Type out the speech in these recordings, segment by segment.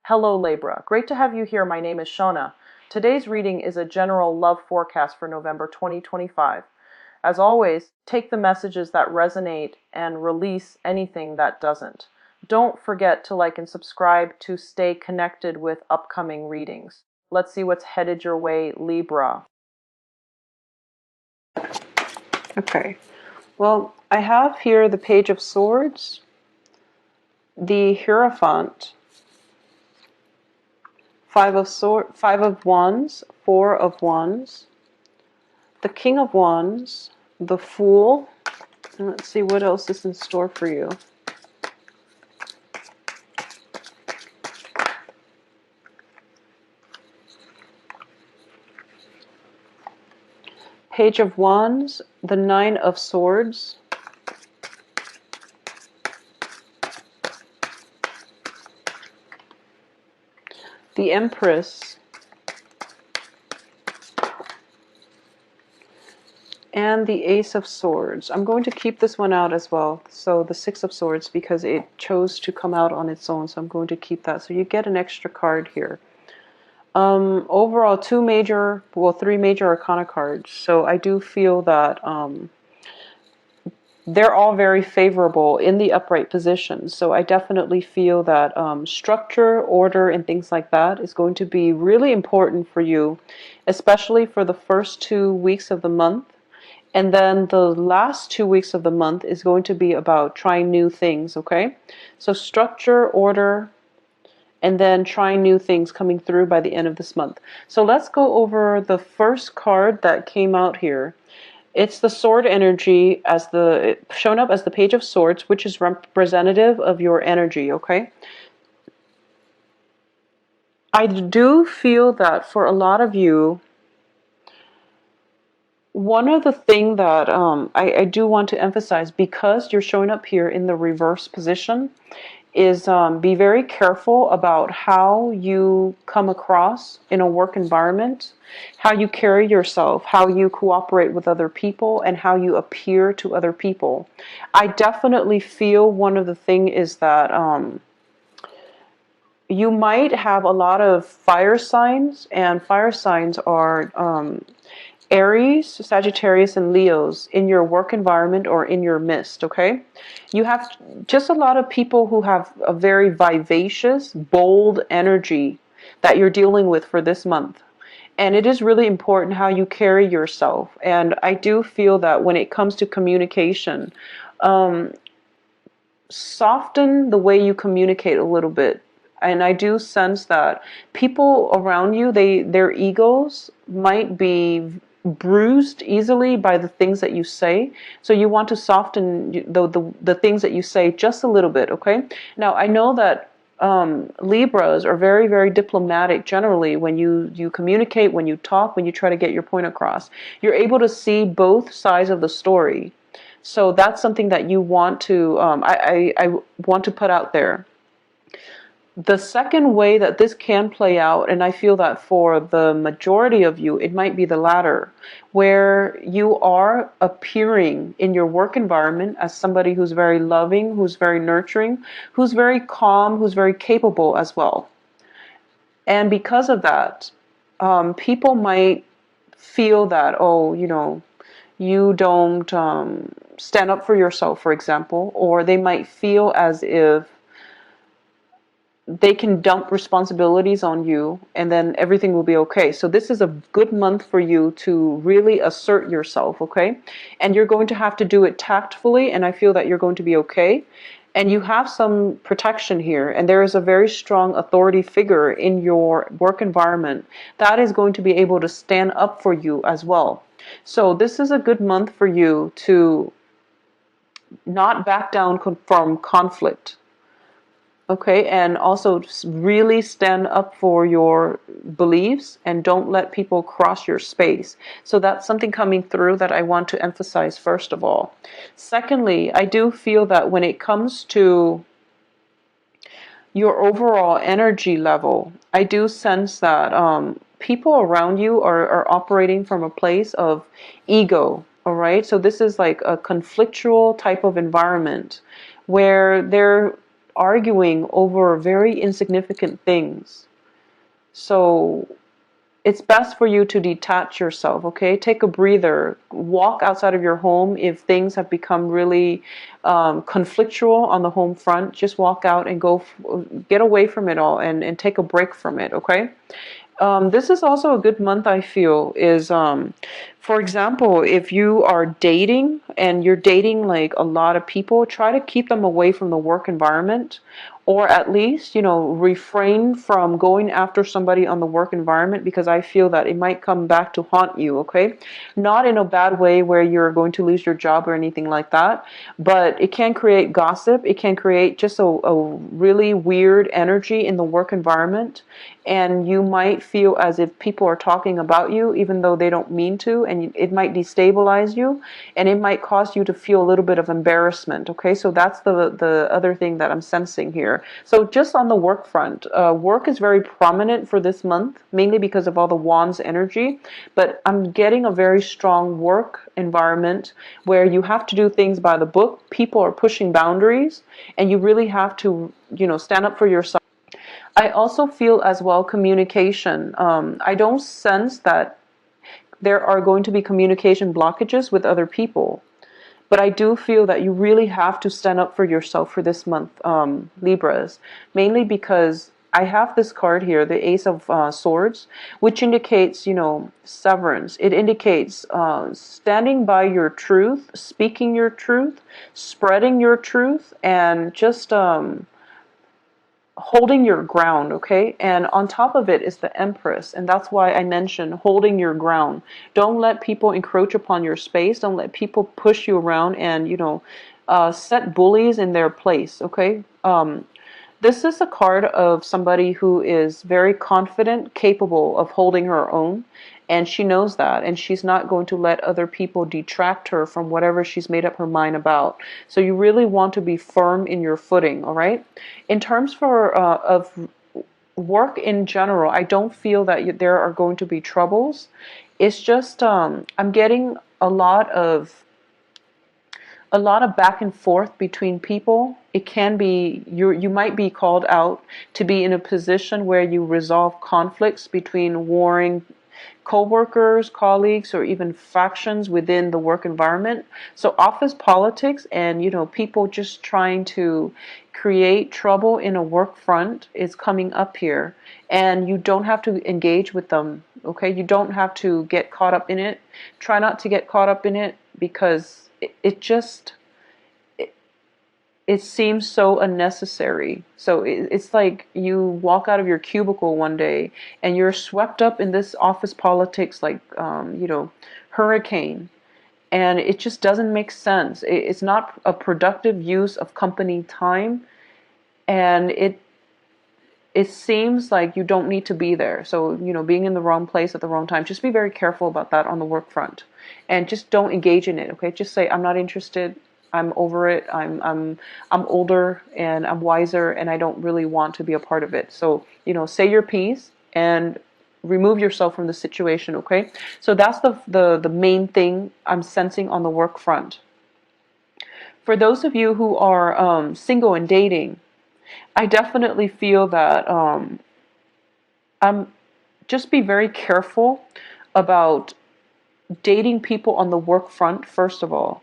Hello Libra, great to have you here. My name is Shona. Today's reading is a general love forecast for November 2025. As always, take the messages that resonate and release anything that doesn't. Don't forget to like and subscribe to stay connected with upcoming readings. Let's see what's headed your way, Libra. Okay, well, I have here the Page of Swords, the Hierophant, Five of Wands, Four of Wands, the King of Wands, the Fool, and let's see what else is in store for you. Page of Wands, the Nine of Swords, the Empress, and the Ace of Swords. I'm going to keep this one out as well, so the Six of Swords, because it chose to come out on its own, so I'm going to keep that. So you get an extra card here. Overall, three major Arcana cards. So I do feel that they're all very favorable in the upright position. So I definitely feel that structure, order, and things like that is going to be really important for you, especially for the first 2 weeks of the month. And then the last 2 weeks of the month is going to be about trying new things, okay? So structure, order, and then trying new things coming through by the end of this month. So let's go over the first card that came out here. It's the sword energy shown up as the Page of Swords, which is representative of your energy, okay? I do feel that for a lot of you, one of the things that I do want to emphasize, because you're showing up here in the reverse position, is be very careful about how you come across in a work environment, how you carry yourself, how you cooperate with other people, and how you appear to other people. I definitely feel one of the things is that you might have a lot of fire signs, and fire signs are Aries, Sagittarius, and Leos in your work environment or in your midst, okay? You have just a lot of people who have a very vivacious, bold energy that you're dealing with for this month. And it is really important how you carry yourself. And I do feel that when it comes to communication, soften the way you communicate a little bit. And I do sense that people around you, their egos might be bruised easily by the things that you say. So you want to soften the things that you say just a little bit, okay? Now, I know that Libras are very, very diplomatic generally when you communicate, when you talk, when you try to get your point across. You're able to see both sides of the story. So that's something that you want to, I want to put out there. The second way that this can play out, and I feel that for the majority of you, it might be the latter, where you are appearing in your work environment as somebody who's very loving, who's very nurturing, who's very calm, who's very capable as well. And because of that, people might feel that, oh, you don't stand up for yourself, for example, or they might feel as if they can dump responsibilities on you and then everything will be okay. So this is a good month for you to really assert yourself, okay? And you're going to have to do it tactfully, and I feel that you're going to be okay. And you have some protection here, and there is a very strong authority figure in your work environment that is going to be able to stand up for you as well. So this is a good month for you to not back down from conflict. Okay, and also really stand up for your beliefs and don't let people cross your space. So that's something coming through that I want to emphasize first of all. Secondly, I do feel that when it comes to your overall energy level, I do sense that people around you are operating from a place of ego, all right? So this is like a conflictual type of environment where they're arguing over very insignificant things. So it's best for you to detach yourself, okay? Take a breather. Walk outside of your home if things have become really conflictual on the home front. Just walk out and get away from it all and take a break from it, okay? This is also a good month, I feel, is for example, if you are dating and you're dating like a lot of people, try to keep them away from the work environment, or at least, refrain from going after somebody on the work environment, because I feel that it might come back to haunt you, okay? Not in a bad way where you're going to lose your job or anything like that, but it can create gossip. It can create just a really weird energy in the work environment, and you might feel as if people are talking about you even though they don't mean to, and it might destabilize you, and it might cause you to feel a little bit of embarrassment, okay? So that's the other thing that I'm sensing here. So just on the work front, work is very prominent for this month, mainly because of all the wands energy, but I'm getting a very strong work environment where you have to do things by the book. People are pushing boundaries, and you really have to, stand up for yourself. I also feel as well communication. I don't sense that there are going to be communication blockages with other people, but I do feel that you really have to stand up for yourself for this month, Libras, mainly because I have this card here, the Ace of Swords, which indicates, severance. It indicates standing by your truth, speaking your truth, spreading your truth, and just holding your ground, okay? And on top of it is the Empress, and that's why I mentioned holding your ground. Don't let people encroach upon your space. Don't let people push you around and, set bullies in their place, okay? This is a card of somebody who is very confident, capable of holding her own, and she knows that, and she's not going to let other people detract her from whatever she's made up her mind about. So you really want to be firm in your footing, all right? In terms of work in general, I don't feel that there are going to be troubles. It's just I'm getting a lot of back and forth between people. It can be you might be called out to be in a position where you resolve conflicts between warring co-workers, colleagues, or even factions within the work environment. So office politics and, people just trying to create trouble in a work front is coming up here. And you don't have to engage with them, okay? You don't have to get caught up in it. Try not to get caught up in it, because it seems so unnecessary. So it's like you walk out of your cubicle one day and you're swept up in this office politics like, hurricane. And it just doesn't make sense. It's not a productive use of company time. And it seems like you don't need to be there. So, being in the wrong place at the wrong time, just be very careful about that on the work front. And just don't engage in it, okay? Just say, I'm not interested. I'm over it. I'm older and I'm wiser and I don't really want to be a part of it. So, say your piece and remove yourself from the situation, okay? So that's the main thing I'm sensing on the work front. For those of you who are single and dating, I definitely feel that just be very careful about dating people on the work front, first of all.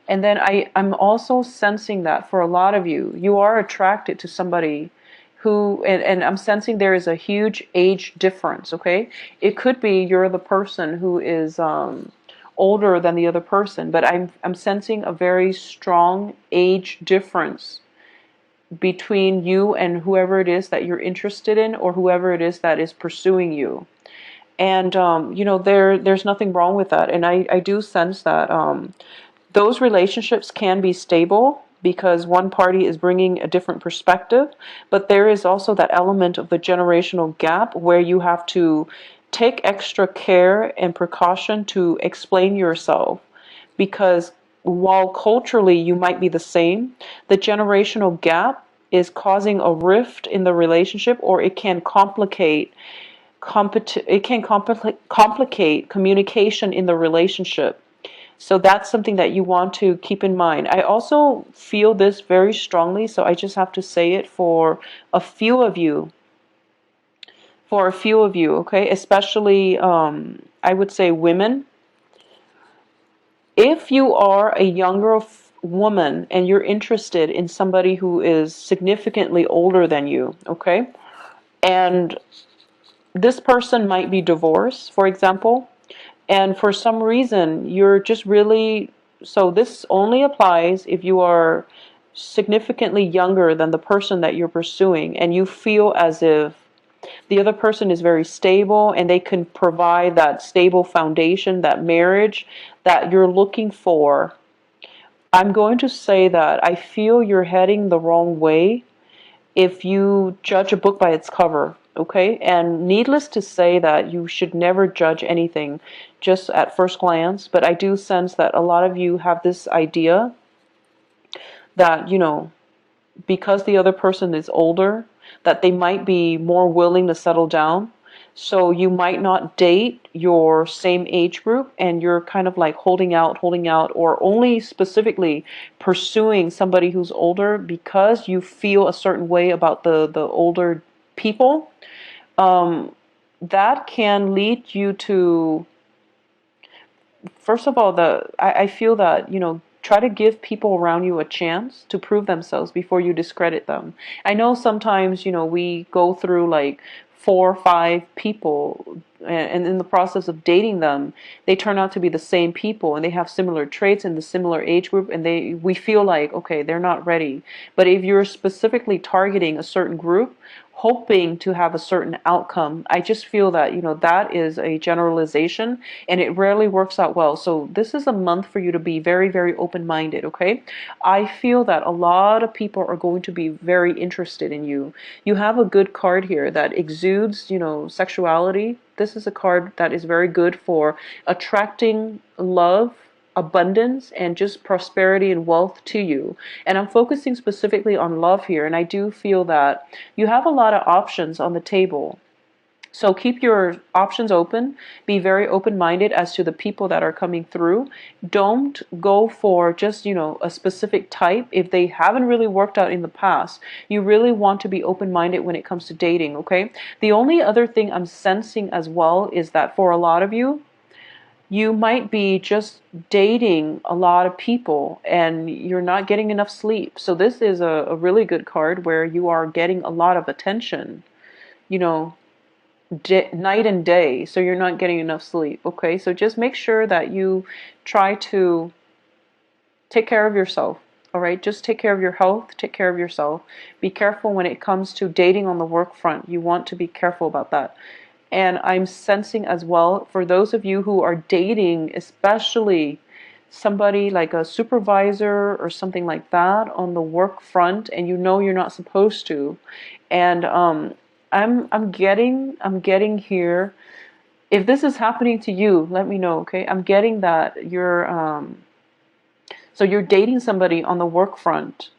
And then I'm also sensing that for a lot of you, you are attracted to somebody who, and I'm sensing there is a huge age difference, okay? It could be you're the person who is older than the other person, but I'm sensing a very strong age difference between you and whoever it is that you're interested in, or whoever it is that is pursuing you. And, there's nothing wrong with that. And I do sense that those relationships can be stable because one party is bringing a different perspective, but there is also that element of the generational gap where you have to take extra care and precaution to explain yourself, because while culturally you might be the same, the generational gap is causing a rift in the relationship, or it can complicate complicate communication in the relationship. So that's something that you want to keep in mind. I also feel this very strongly, so I just have to say it for a few of you. For a few of you, okay? Especially, I would say women. If you are a younger woman and you're interested in somebody who is significantly older than you, okay? And this person might be divorced, for example, and for some reason you're just really, so this only applies if you are significantly younger than the person that you're pursuing and you feel as if the other person is very stable and they can provide that stable foundation, that marriage that you're looking for. I'm going to say that I feel you're heading the wrong way if you judge a book by its cover, okay? And needless to say that you should never judge anything just at first glance, but I do sense that a lot of you have this idea that, because the other person is older, that they might be more willing to settle down. So you might not date your same age group and you're kind of like holding out, or only specifically pursuing somebody who's older because you feel a certain way about the older people. That can lead you to, first of all, I feel that, try to give people around you a chance to prove themselves before you discredit them. I know sometimes, we go through like 4 or 5 people, and in the process of dating them, they turn out to be the same people and they have similar traits in the similar age group, and we feel like, okay, they're not ready. But if you're specifically targeting a certain group, hoping to have a certain outcome, I just feel that, that is a generalization and it rarely works out well. So this is a month for you to be very, very open-minded, okay? I feel that a lot of people are going to be very interested in you. You have a good card here that exudes, sexuality. This is a card that is very good for attracting love, abundance, and just prosperity and wealth to you. And I'm focusing specifically on love here, and I do feel that you have a lot of options on the table. So keep your options open. Be very open-minded as to the people that are coming through. Don't go for just, a specific type if they haven't really worked out in the past. You really want to be open-minded when it comes to dating, okay? The only other thing I'm sensing as well is that for a lot of you, you might be just dating a lot of people and you're not getting enough sleep. So this is a really good card where you are getting a lot of attention, you know, night and day, so you're not getting enough sleep. Okay, so just make sure that you try to take care of yourself. All right, just take care of your health, take care of yourself. Be careful when it comes to dating on the work front. You want to be careful about that. And I'm sensing as well, for those of you who are dating, especially somebody like a supervisor or something like that on the work front, and you're not supposed to. And I'm getting here. If this is happening to you, let me know, okay? I'm getting that you're dating somebody on the work front,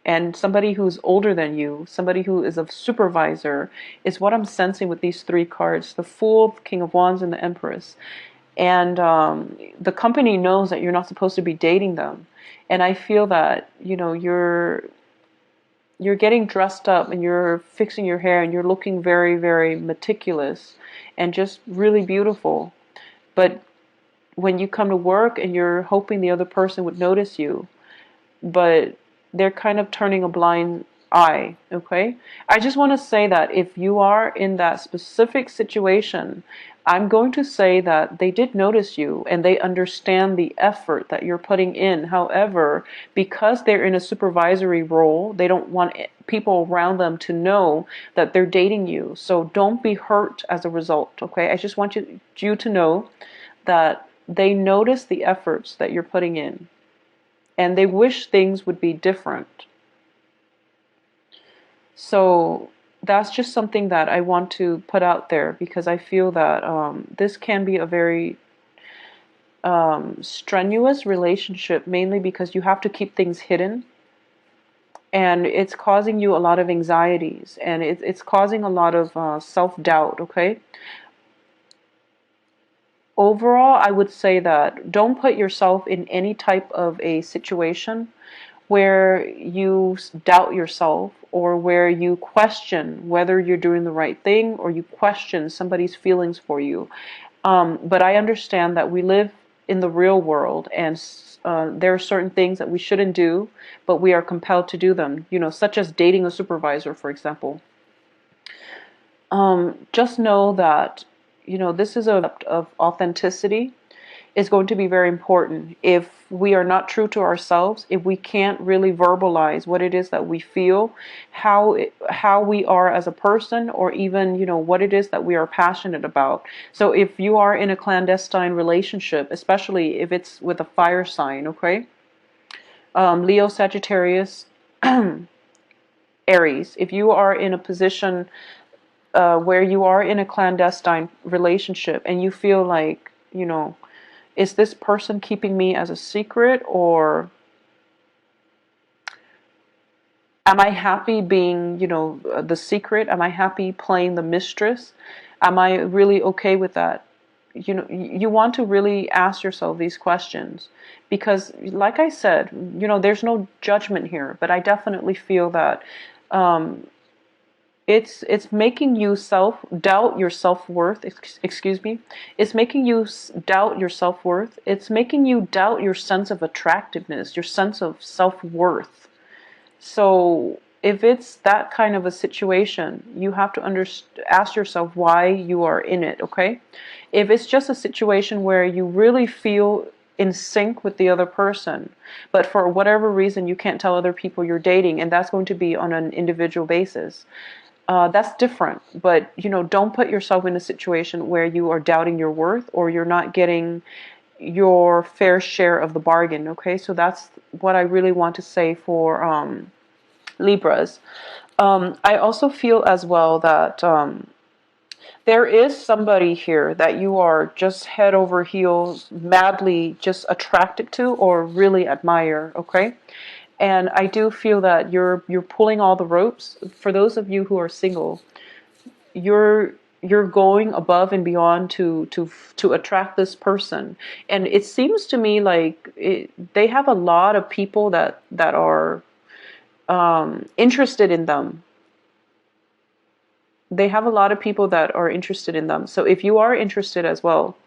and somebody who's older than you, somebody who is a supervisor, is what I'm sensing with these 3 cards: the Fool, the King of Wands, and the Empress. And the company knows that you're not supposed to be dating them. And I feel that, you're getting dressed up and you're fixing your hair and you're looking very, very meticulous and just really beautiful. But when you come to work and you're hoping the other person would notice you, but they're kind of turning a blind eye, okay? I just want to say that if you are in that specific situation, I'm going to say that they did notice you and they understand the effort that you're putting in. However, because they're in a supervisory role, they don't want people around them to know that they're dating you. So don't be hurt as a result, okay? I just want you to know that they notice the efforts that you're putting in and they wish things would be different. So that's just something that I want to put out there, because I feel that this can be a very strenuous relationship, mainly because you have to keep things hidden, and it's causing you a lot of anxieties, and it's causing a lot of self-doubt, okay? overall, I would say that don't put yourself in any type of a situation where you doubt yourself or where you question whether you're doing the right thing or you question somebody's feelings for you. But I understand that we live in the real world, and there are certain things that we shouldn't do, but we are compelled to do them, such as dating a supervisor, for example. Just know that, this is a of authenticity is going to be very important. If we are not true to ourselves, if we can't really verbalize what it is that we feel, how we are as a person, or even what it is that we are passionate about. So if you are in a clandestine relationship, especially if it's with a fire sign, okay, Leo, Sagittarius, Aries, if you are in a position where you are in a clandestine relationship and you feel like, is this person keeping me as a secret, or am I happy being, the secret? Am I happy playing the mistress? Am I really okay with that? You want to really ask yourself these questions because, like I said, there's no judgment here, but I definitely feel that it's making you self doubt your self-worth. Excuse me. It's making you doubt your self-worth. It's making you doubt your sense of attractiveness, your sense of self-worth. So if it's that kind of a situation, you have to ask yourself why you are in it, okay? If it's just a situation where you really feel in sync with the other person, but for whatever reason you can't tell other people you're dating, and that's going to be on an individual basis, that's different. But don't put yourself in a situation where you are doubting your worth or you're not getting your fair share of the bargain. Okay, so that's what I really want to say for Libras. I also feel as well that there is somebody here that you are just head over heels, madly just attracted to or really admire. Okay. And I do feel that you're pulling all the ropes. For those of you who are single, you're going above and beyond to attract this person. And it seems to me like they have a lot of people that are interested in them. They have a lot of people that are interested in them. So if you are interested as well,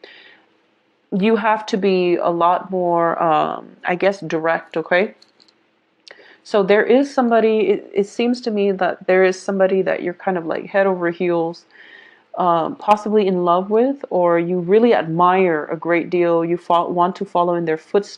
you have to be a lot more, I guess, direct. Okay. So there is somebody, it seems to me that there is somebody that you're kind of like head over heels, possibly in love with, or you really admire a great deal. You want to follow in their footsteps.